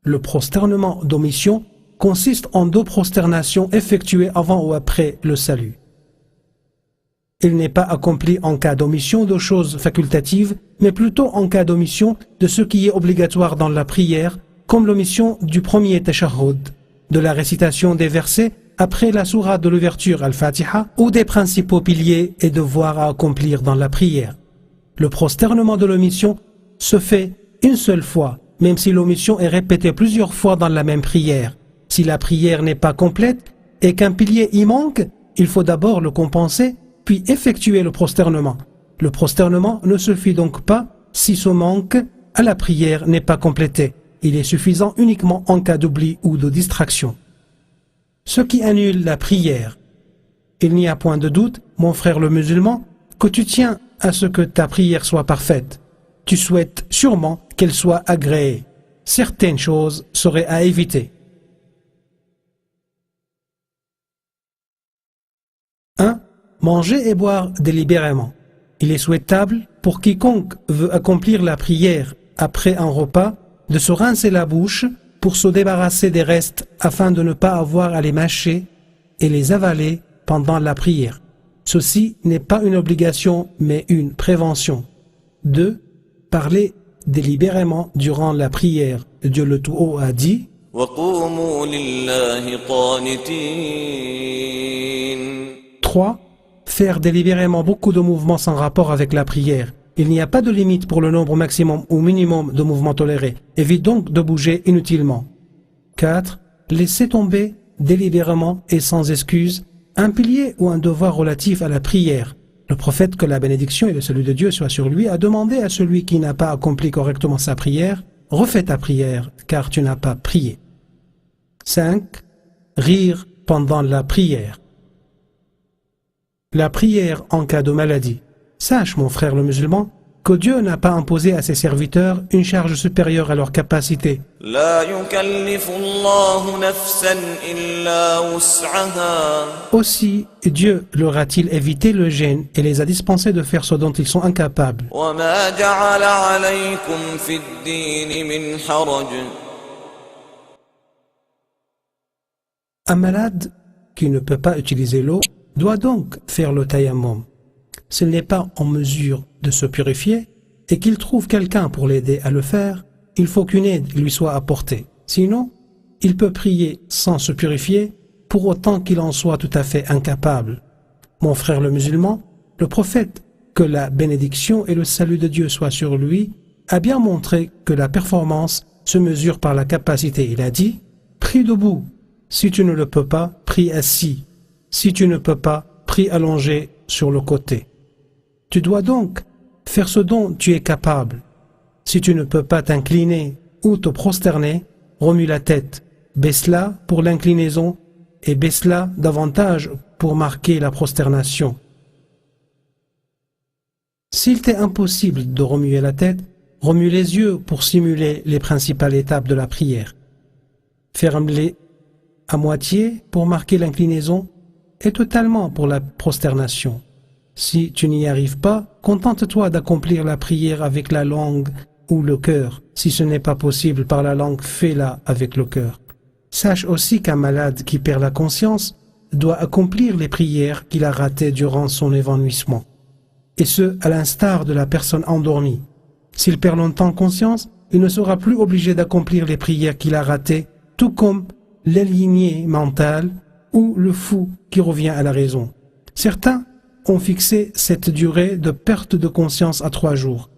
Le prosternement d'omission consiste en 2 prosternations effectuées avant ou après le salut. Il n'est pas accompli en cas d'omission de choses facultatives, mais plutôt en cas d'omission de ce qui est obligatoire dans la prière, comme l'omission du premier tashahhud, de la récitation des versets après la sourate de l'ouverture al-Fatiha ou des principaux piliers et devoirs à accomplir dans la prière. Le prosternement de l'omission se fait une seule fois, même si l'omission est répétée plusieurs fois dans la même prière. Si la prière n'est pas complète et qu'un pilier y manque, il faut d'abord le compenser, puis effectuer le prosternement. Le prosternement ne suffit donc pas si ce manque à la prière n'est pas complété. Il est suffisant uniquement en cas d'oubli ou de distraction. Ce qui annule la prière. Il n'y a point de doute, mon frère le musulman, que tu tiens à ce que ta prière soit parfaite. Tu souhaites sûrement qu'elle soit agréée. Certaines choses seraient à éviter. 1. Manger et boire délibérément. Il est souhaitable pour quiconque veut accomplir la prière après un repas de se rincer la bouche pour se débarrasser des restes afin de ne pas avoir à les mâcher et les avaler pendant la prière. Ceci n'est pas une obligation mais une prévention. 2. Parler délibérément durant la prière. Dieu le Tout-Haut a dit « وَقُومُوا لِلَّهِ قَانِتِينَ » 3. Faire délibérément beaucoup de mouvements sans rapport avec la prière. Il n'y a pas de limite pour le nombre maximum ou minimum de mouvements tolérés. Évite donc de bouger inutilement. 4. Laisser tomber délibérément et sans excuse un pilier ou un devoir relatif à la prière. Le prophète, que la bénédiction et le salut de Dieu soient sur lui, a demandé à celui qui n'a pas accompli correctement sa prière « Refais ta prière, car tu n'as pas prié. » 5. Rire pendant la prière. La prière en cas de maladie. Sache, mon frère le musulman, que Dieu n'a pas imposé à ses serviteurs une charge supérieure à leur capacité. لا يكلف الله نفسا إلا وسعها. Aussi, Dieu leur a-t-il évité le gêne et les a dispensés de faire ce dont ils sont incapables. وما جعل عليكم في الدين من حرج. Un malade qui ne peut pas utiliser l'eau doit donc faire le tayammum. S'il n'est pas en mesure de se purifier et qu'il trouve quelqu'un pour l'aider à le faire, il faut qu'une aide lui soit apportée. Sinon, il peut prier sans se purifier pour autant qu'il en soit tout à fait incapable. Mon frère le musulman, le prophète, que la bénédiction et le salut de Dieu soient sur lui, a bien montré que la performance se mesure par la capacité. Il a dit « Prie debout. Si tu ne le peux pas, prie assis. Si tu ne peux pas, prie allongé sur le côté. » Tu dois donc faire ce dont tu es capable. Si tu ne peux pas t'incliner ou te prosterner, remue la tête, baisse-la pour l'inclinaison et baisse-la davantage pour marquer la prosternation. S'il t'est impossible de remuer la tête, remue les yeux pour simuler les principales étapes de la prière. Ferme-les à moitié pour marquer l'inclinaison et totalement pour la prosternation. Si tu n'y arrives pas, contente-toi d'accomplir la prière avec la langue ou le cœur. Si ce n'est pas possible par la langue, fais-la avec le cœur. Sache aussi qu'un malade qui perd la conscience doit accomplir les prières qu'il a ratées durant son évanouissement. Et ce, à l'instar de la personne endormie. S'il perd longtemps conscience, il ne sera plus obligé d'accomplir les prières qu'il a ratées, tout comme l'aligné mental ou le fou qui revient à la raison. Certains ont fixé cette durée de perte de conscience à 3 jours.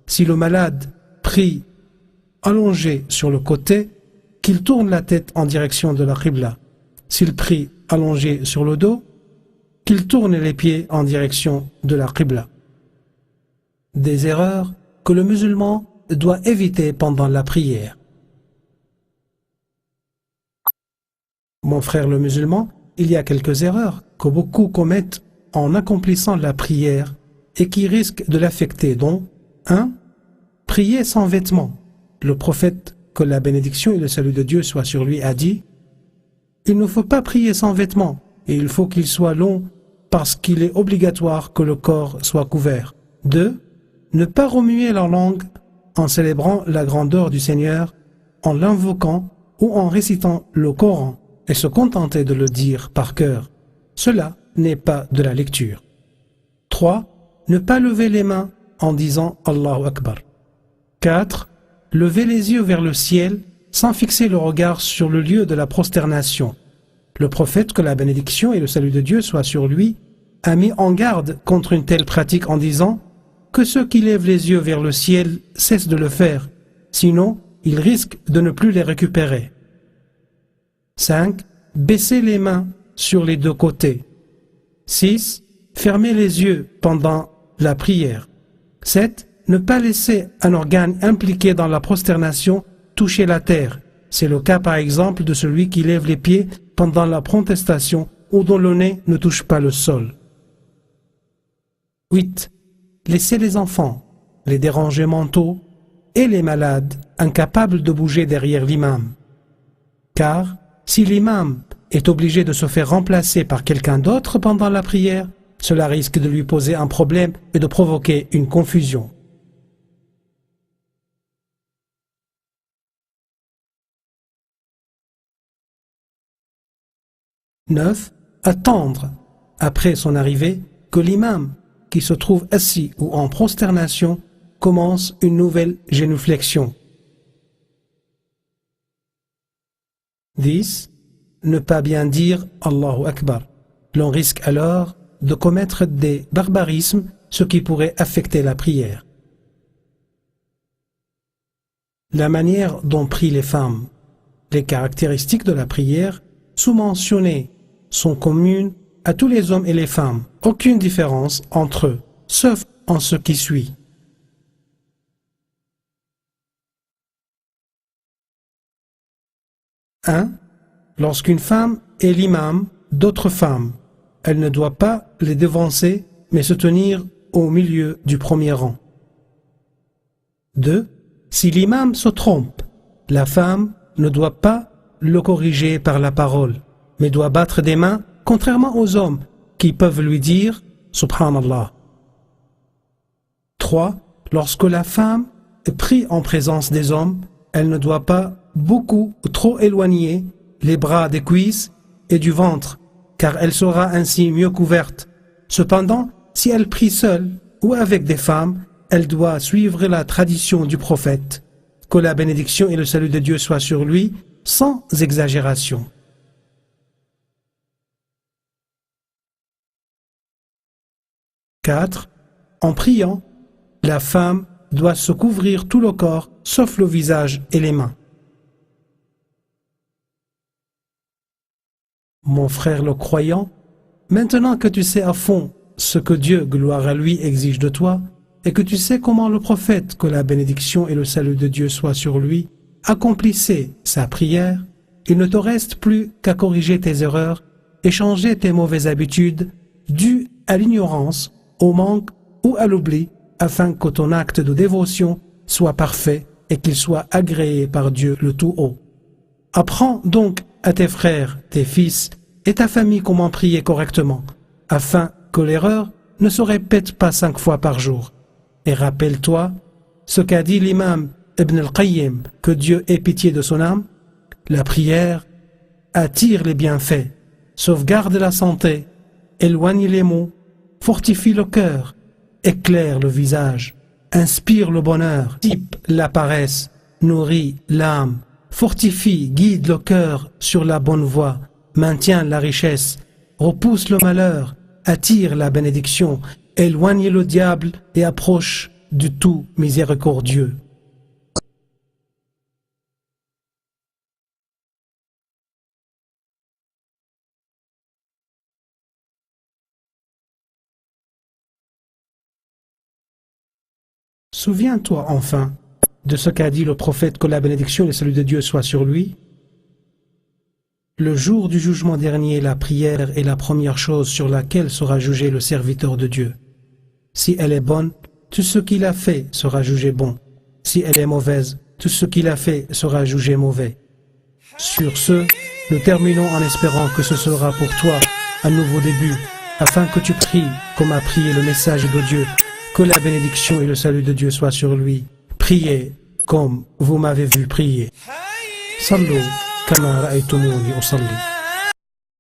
Si le malade prie allongé sur le côté, qu'il tourne la tête en direction de la qibla. S'il prie allongé sur le dos, qu'il tourne les pieds en direction de la qibla. Des erreurs que le musulman doit éviter pendant la prière. Mon frère le musulman, il y a quelques erreurs que beaucoup commettent en accomplissant la prière et qui risquent de l'affecter, dont 1. Prier sans vêtements. Le prophète, que la bénédiction et le salut de Dieu soient sur lui, a dit « Il ne faut pas prier sans vêtements, et il faut qu'il soit long parce qu'il est obligatoire que le corps soit couvert. » 2. Ne pas remuer la langue en célébrant la grandeur du Seigneur en l'invoquant ou en récitant le Coran et se contenter de le dire par cœur. Cela n'est pas de la lecture. 3. Ne pas lever les mains en disant Allahu Akbar. 4. Lever les yeux vers le ciel sans fixer le regard sur le lieu de la prosternation. Le prophète, que la bénédiction et le salut de Dieu soient sur lui, a mis en garde contre une telle pratique en disant que ceux qui lèvent les yeux vers le ciel cessent de le faire, sinon ils risquent de ne plus les récupérer. 5. Baisser les mains sur les deux côtés. 6. Fermer les yeux pendant la prière. 7. Ne pas laisser un organe impliqué dans la prosternation toucher la terre. C'est le cas par exemple de celui qui lève les pieds pendant la protestation ou dont le nez ne touche pas le sol. 8. Laisser les enfants, les dérangés mentaux et les malades incapables de bouger derrière l'imam. Car si l'imam est obligé de se faire remplacer par quelqu'un d'autre pendant la prière, cela risque de lui poser un problème et de provoquer une confusion. « 9. Attendre, après son arrivée, que l'imam, qui se trouve assis ou en prosternation, commence une nouvelle génuflexion. 10. Ne pas bien dire Allahu Akbar. L'on risque alors de commettre des barbarismes, ce qui pourrait affecter la prière. La manière dont prient les femmes. Les caractéristiques de la prière sous-mentionnées sont communes à tous les hommes et les femmes. Aucune différence entre eux, sauf en ce qui suit. 1. Lorsqu'une femme est l'imam d'autres femmes, elle ne doit pas les devancer, mais se tenir au milieu du premier rang. 2. Si l'imam se trompe, la femme ne doit pas le corriger par la parole, mais doit battre des mains, contrairement aux hommes qui peuvent lui dire « Subhanallah ». 3. Lorsque la femme est prise en présence des hommes, elle ne doit pas beaucoup ou trop éloigner les bras des cuisses et du ventre, car elle sera ainsi mieux couverte. Cependant, si elle prie seule ou avec des femmes, elle doit suivre la tradition du prophète, que la bénédiction et le salut de Dieu soient sur lui, sans exagération. « 4. En priant, la femme doit se couvrir tout le corps, sauf le visage et les mains. Mon frère le croyant, maintenant que tu sais à fond ce que Dieu, gloire à lui, exige de toi, et que tu sais comment le prophète, que la bénédiction et le salut de Dieu soient sur lui, accomplissait sa prière, il ne te reste plus qu'à corriger tes erreurs et changer tes mauvaises habitudes dues à l'ignorance, au manque ou à l'oubli, afin que ton acte de dévotion soit parfait et qu'il soit agréé par Dieu le Tout-Haut. Apprends donc à tes frères, tes fils et ta famille comment prier correctement, afin que l'erreur ne se répète pas 5 fois par jour. Et rappelle-toi ce qu'a dit l'imam Ibn al-Qayyim, que Dieu ait pitié de son âme. La prière attire les bienfaits, sauvegarde la santé, éloigne les maux, fortifie le cœur, éclaire le visage, inspire le bonheur, dissipe la paresse, nourrit l'âme, fortifie, guide le cœur sur la bonne voie, maintient la richesse, repousse le malheur, attire la bénédiction, éloigne le diable et approche du tout miséricordieux. Souviens-toi enfin de ce qu'a dit le prophète, que la bénédiction et le salut de Dieu soient sur lui. Le jour du jugement dernier, la prière est la première chose sur laquelle sera jugé le serviteur de Dieu. Si elle est bonne, tout ce qu'il a fait sera jugé bon. Si elle est mauvaise, tout ce qu'il a fait sera jugé mauvais. Sur ce, nous terminons en espérant que ce sera pour toi un nouveau début, afin que tu pries comme a prié le message de Dieu, que la bénédiction et le salut de Dieu soient sur lui. Priez comme vous m'avez vu prier. صلوا كما رأيتموني أصلي.